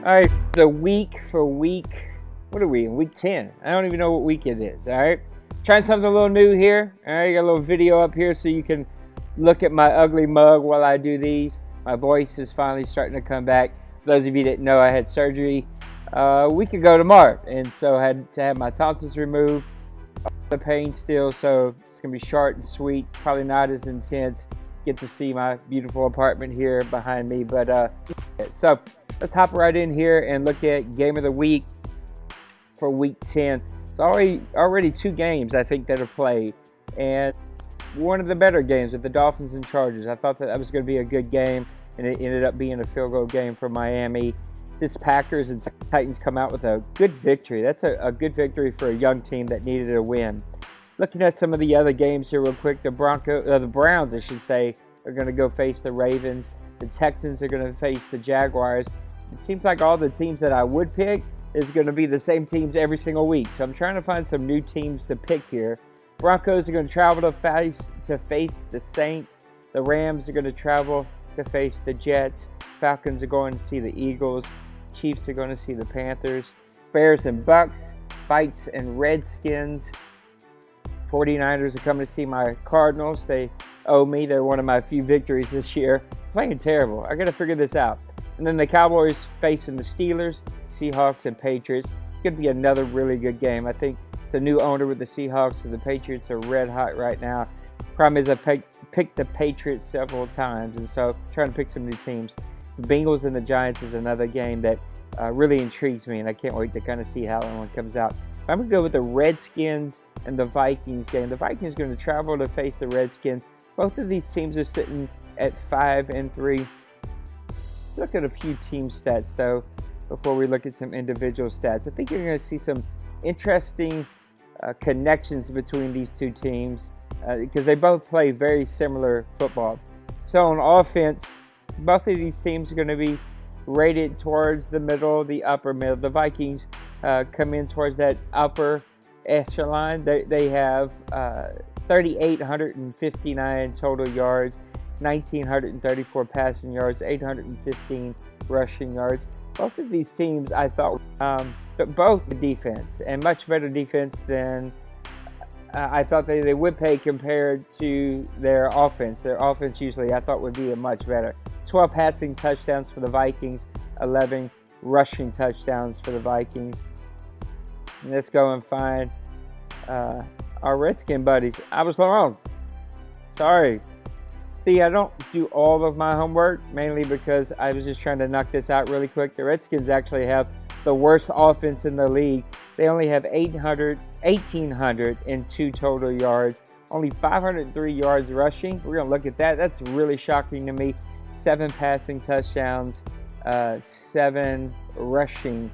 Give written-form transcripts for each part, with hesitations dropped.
All right, the week for week, what are we in? Week 10. I don't even know what week it is, all right? Trying something a little new here. All right, got a little video up here so you can look at my ugly mug while I do these. My voice is finally starting to come back. For those of you that didn't know, I had surgery a week ago tomorrow, and so I had to have my tonsils removed. The pain still, so it's gonna be short and sweet, probably not as intense. Get to see my beautiful apartment here behind me, but so let's hop right in here and look at game of the week for week 10. It's already 2 games I think that are played, and one of the better games with the Dolphins and Chargers. I thought that was going to be a good game, and it ended up being a field goal game for Miami. This Packers and Titans come out with a good victory. That's a good victory for a young team that needed a win. Looking at some of the other games here real quick, the Browns, I should say, are going to go face the Ravens. The Texans are going to face the Jaguars. It seems like all the teams that I would pick is going to be the same teams every single week. So I'm trying to find some new teams to pick here. Broncos are going to travel to face the Saints. The Rams are going to travel to face the Jets. Falcons are going to see the Eagles. Chiefs are going to see the Panthers. Bears and Bucks. Vikes and Redskins. 49ers are coming to see my Cardinals. They owe me. They're one of my few victories this year. Playing terrible. I got to figure this out. And then the Cowboys facing the Steelers, Seahawks, and Patriots. It's going to be another really good game. I think it's a new owner with the Seahawks, and the Patriots are red hot right now. Problem is I picked the Patriots several times, and so I'm trying to pick some new teams. The Bengals and the Giants is another game that really intrigues me, and I can't wait to kind of see how that one comes out. I'm going to go with the Redskins and the Vikings game. The Vikings are going to travel to face the Redskins. Both of these teams are sitting at 5-3. Let's look at a few team stats, though, before we look at some individual stats. I think you're going to see some interesting connections between these two teams because they both play very similar football. So on offense, both of these teams are going to be rated towards the middle, the upper middle. The Vikings come in towards that upper echelon. They have 3,859 total yards, 1,934 passing yards, 815 rushing yards. Both of these teams, I thought, but both the defense, and much better defense than I thought they would pay compared to their offense. Their offense usually I thought would be a much better. 12 passing touchdowns for the Vikings, 11 rushing touchdowns for the Vikings. And let's go and find our Redskin buddies. I was wrong. Sorry. See, I don't do all of my homework, mainly because I was just trying to knock this out really quick. The Redskins actually have the worst offense in the league. They only have 1,802 total yards, only 503 yards rushing. We're going to look at that. That's really shocking to me. 7 passing touchdowns, 7 rushing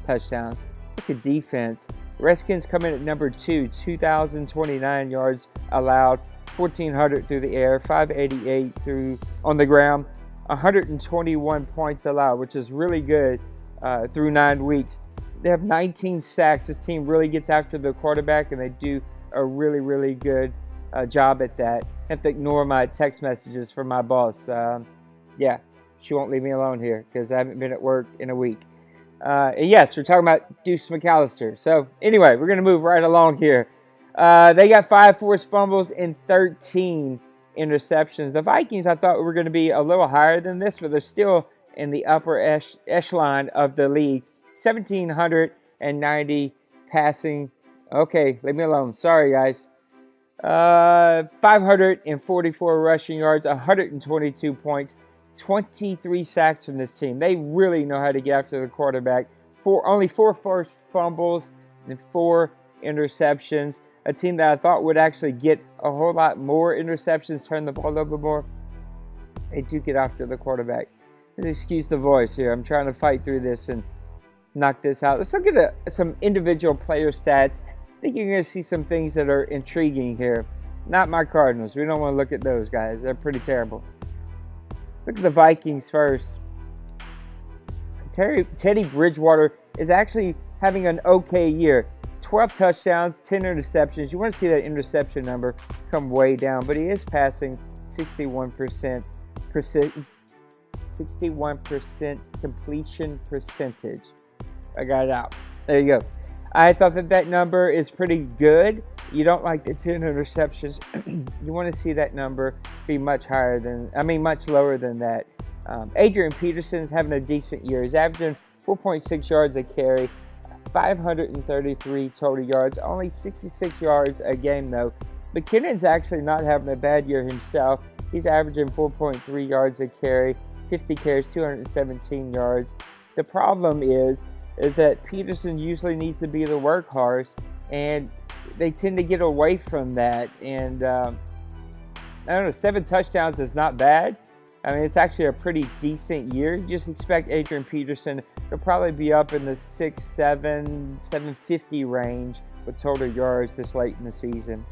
touchdowns. Let's look at defense. Redskins come in at number 2, 2,029 yards allowed, 1,400 through the air, 588 on the ground, 121 points allowed, which is really good through 9 weeks. They have 19 sacks. This team really gets after the quarterback, and they do a really, really good job at that. I have to ignore my text messages from my boss. Yeah, she won't leave me alone here because I haven't been at work in a week. And yes, we're talking about Deuce McAllister. So anyway, we're going to move right along here. They got 5 forced fumbles and 13 interceptions. The Vikings, I thought, were going to be a little higher than this, but they're still in the upper echelon of the league. 1,790 passing. Okay, leave me alone. Sorry, guys. 544 rushing yards, 122 points, 23 sacks from this team. They really know how to get after the quarterback. Only 4 forced fumbles and 4 interceptions. A team that I thought would actually get a whole lot more interceptions, turn the ball over more. They do get after the quarterback. Excuse the voice here. I'm trying to fight through this and knock this out. Let's look at some individual player stats. I think you're going to see some things that are intriguing here. Not my Cardinals. We don't want to look at those guys. They're pretty terrible. Let's look at the Vikings first. Teddy Bridgewater is actually having an okay year. 12 touchdowns, 10 interceptions. You want to see that interception number come way down, but he is passing 61%. 61% completion percentage. I got it out. There you go. I thought that number is pretty good. You don't like the 10 interceptions. You want to see that number be much lower than that. Adrian Peterson's having a decent year. He's averaging 4.6 yards a carry, 533 total yards, only 66 yards a game though. McKinnon's actually not having a bad year himself. He's averaging 4.3 yards a carry, 50 carries, 217 yards. The problem is that Peterson usually needs to be the workhorse, and they tend to get away from that. And I don't know, 7 touchdowns is not bad. I mean, it's actually a pretty decent year. You just expect Adrian Peterson to probably be up in the 750 range with total yards this late in the season.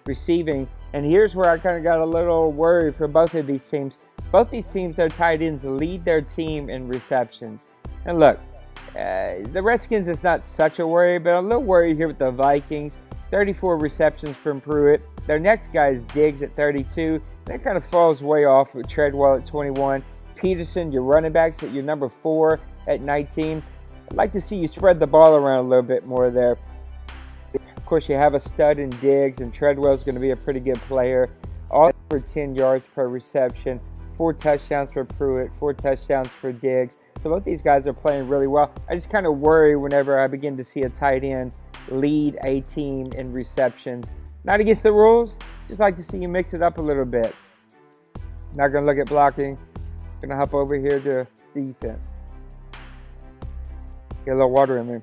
Receiving, and here's where I kind of got a little worried for both of these teams. Both these teams, their tight ends lead their team in receptions. And look, the Redskins is not such a worry, but I'm a little worried here with the Vikings. 34 receptions from Pruitt. Their next guy is Diggs at 32. That kind of falls way off with Treadwell at 21. Peterson, your running backs, at your number 4 at 19. I'd like to see you spread the ball around a little bit more there. Of course, you have a stud in Diggs, and Treadwell's going to be a pretty good player. All for 10 yards per reception. 4 touchdowns for Pruitt, 4 touchdowns for Diggs. So both these guys are playing really well. I just kind of worry whenever I begin to see a tight end lead a team in receptions. Not against the rules, just like to see you mix it up a little bit. Not going to look at blocking. Going to hop over here to defense. Get a little water in there.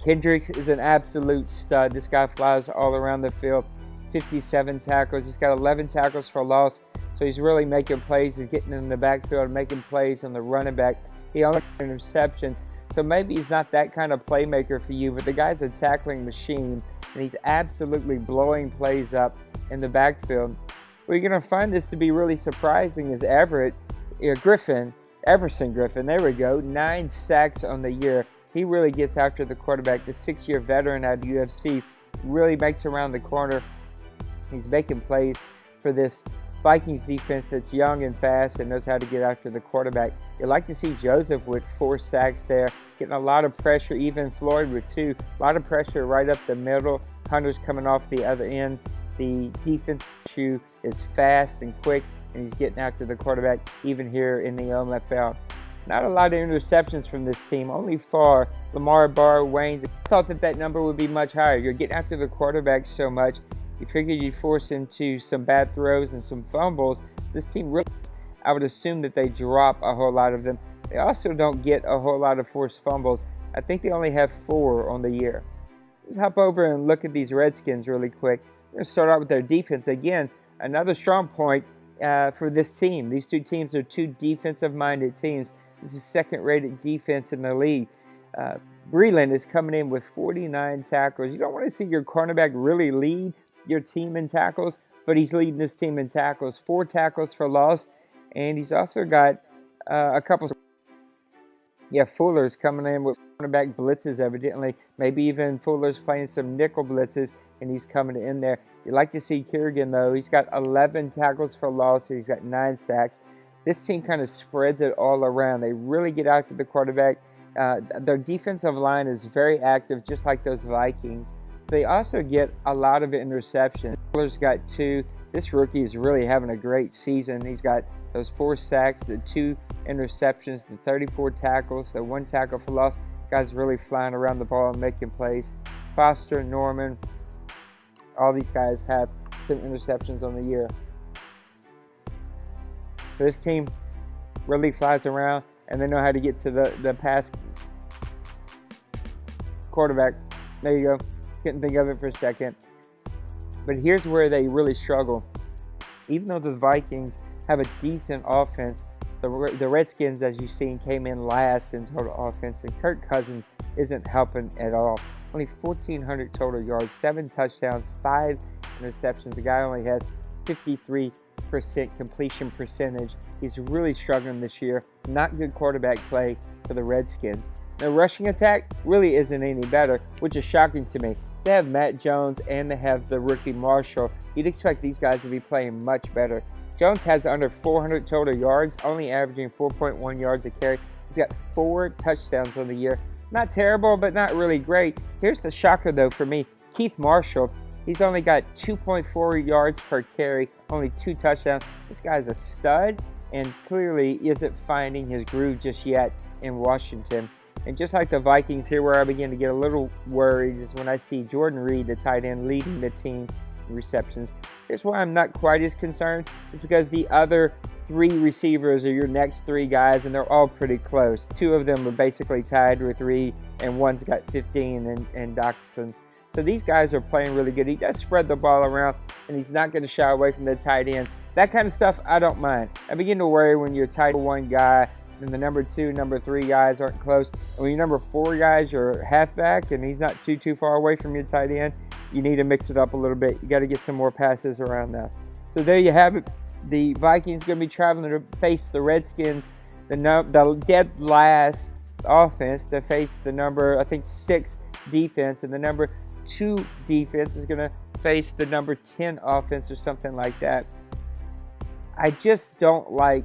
Kendricks is an absolute stud. This guy flies all around the field. 57 tackles. He's got 11 tackles for loss. So he's really making plays. He's getting in the backfield, making plays on the running back. He only had an interception. So maybe he's not that kind of playmaker for you, but the guy's a tackling machine, and he's absolutely blowing plays up in the backfield. Where you're going to find this to be really surprising is Everson Griffin, there we go, 9 sacks on the year. He really gets after the quarterback. The 6-year veteran out of UFC really makes around the corner. He's making plays for this Vikings defense that's young and fast and knows how to get after the quarterback. You'd like to see Joseph with 4 sacks there, getting a lot of pressure, even Floyd with 2. A lot of pressure right up the middle. Hunter's coming off the other end. The defense is fast and quick, and he's getting after the quarterback even here in the OMFL. Not a lot of interceptions from this team, only 4. Lamar Barr, Waynes. I thought that number would be much higher. You're getting after the quarterback so much. You figured you'd force into some bad throws and some fumbles. This team really, I would assume that they drop a whole lot of them. They also don't get a whole lot of forced fumbles. I think they only have 4 on the year. Let's hop over and look at these Redskins really quick. We're going to start out with their defense. Again, another strong point for this team. These 2 teams are 2 defensive-minded teams. This is second-rated defense in the league. Breland is coming in with 49 tackles. You don't want to see your cornerback really lead your team in tackles, but he's leading this team in tackles. 4 tackles for loss, and he's also got a couple. Yeah, Fuller's coming in with cornerback blitzes evidently. Maybe even Fuller's playing some nickel blitzes, and he's coming in there. You like to see Kerrigan, though. He's got 11 tackles for loss. He's got 9 sacks. This team kind of spreads it all around. They really get after the quarterback. Their defensive line is very active, just like those Vikings. They also get a lot of interceptions. Fuller's got 2. This rookie is really having a great season. He's got those 4 sacks, the 2 interceptions, the 34 tackles, the 1 tackle for loss. Guys really flying around the ball and making plays. Foster, Norman, all these guys have some interceptions on the year. So this team really flies around, and they know how to get to the pass quarterback. There you go. Couldn't think of it for a second. But here's where they really struggle. Even though the Vikings have a decent offense, the Redskins, as you've seen, came in last in total offense, and Kirk Cousins isn't helping at all. Only 1,400 total yards, 7 touchdowns, 5 interceptions. The guy only has 53% completion percentage. He's really struggling this year. Not good quarterback play for the Redskins. The rushing attack really isn't any better, which is shocking to me. They have Matt Jones and they have the rookie Marshall. You'd expect these guys to be playing much better. Jones has under 400 total yards, only averaging 4.1 yards a carry. He's got 4 touchdowns on the year. Not terrible, but not really great. Here's the shocker, though, for me. Keith Marshall, he's only got 2.4 yards per carry, only 2 touchdowns. This guy's a stud and clearly isn't finding his groove just yet in Washington. And just like the Vikings, here where I begin to get a little worried is when I see Jordan Reed, the tight end, leading the team in receptions. Here's why I'm not quite as concerned. It's because the other 3 receivers are your next 3 guys, and they're all pretty close. 2 of them are basically tied with Reed, and one's got 15 and Dotson. So these guys are playing really good. He does spread the ball around, and he's not going to shy away from the tight ends. That kind of stuff, I don't mind. I begin to worry when you're tight 1 guy, and the number 2, number 3 guys aren't close. And when your number 4 guys are halfback, and he's not too far away from your tight end, you need to mix it up a little bit. You got to get some more passes around now. So there you have it. The Vikings going to be traveling to face the Redskins, the dead last offense to face the number, I think, 6 defense, and the number 2 defense is going to face the number 10 offense or something like that. I just don't like.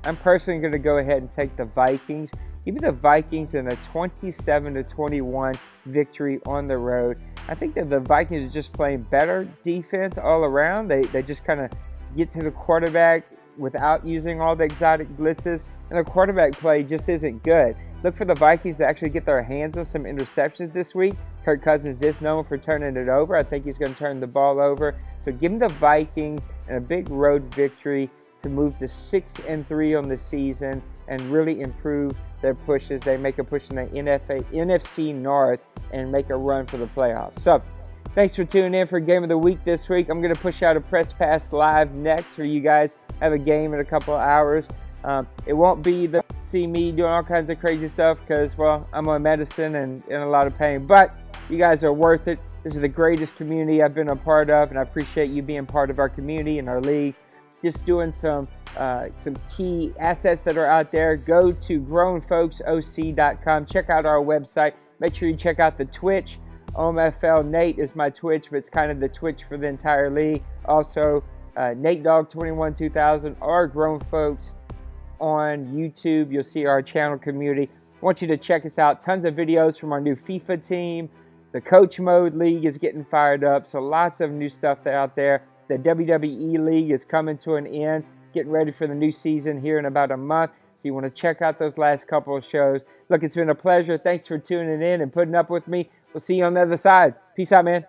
I'm personally going to go ahead and take the Vikings. Give me the Vikings in a 27-21 victory on the road. I think that the Vikings are just playing better defense all around. They just kind of get to the quarterback without using all the exotic blitzes, and the quarterback play just isn't good. Look for the Vikings to actually get their hands on some interceptions this week. Kirk Cousins is known for turning it over. I think he's going to turn the ball over. So give me the Vikings and a big road victory to move to 6-3 on the season and really improve their pushes. They make a push in the NFC North and make a run for the playoffs. So thanks for tuning in for Game of the Week this week. I'm going to push out a Press Pass Live next for you guys. Have a game in a couple of hours. It won't be the see me doing all kinds of crazy stuff because, well, I'm on medicine and in a lot of pain. But you guys are worth it. This is the greatest community I've been a part of, and I appreciate you being part of our community and our league. Just doing some key assets that are out there. Go to grownfolksoc.com. Check out our website. Make sure you check out the Twitch. OMFL Nate is my Twitch, but it's kind of the Twitch for the entire league. Also, Nate Dogg 21 2000 or Grown Folks on YouTube. You'll see our channel community. I want you to check us out. Tons of videos from our new FIFA team. The Coach Mode League is getting fired up, so lots of new stuff out there. The WWE League is coming to an end, getting ready for the new season here in about a month. So you want to check out those last couple of shows. Look, it's been a pleasure. Thanks for tuning in and putting up with me. We'll see you on the other side. Peace out, man.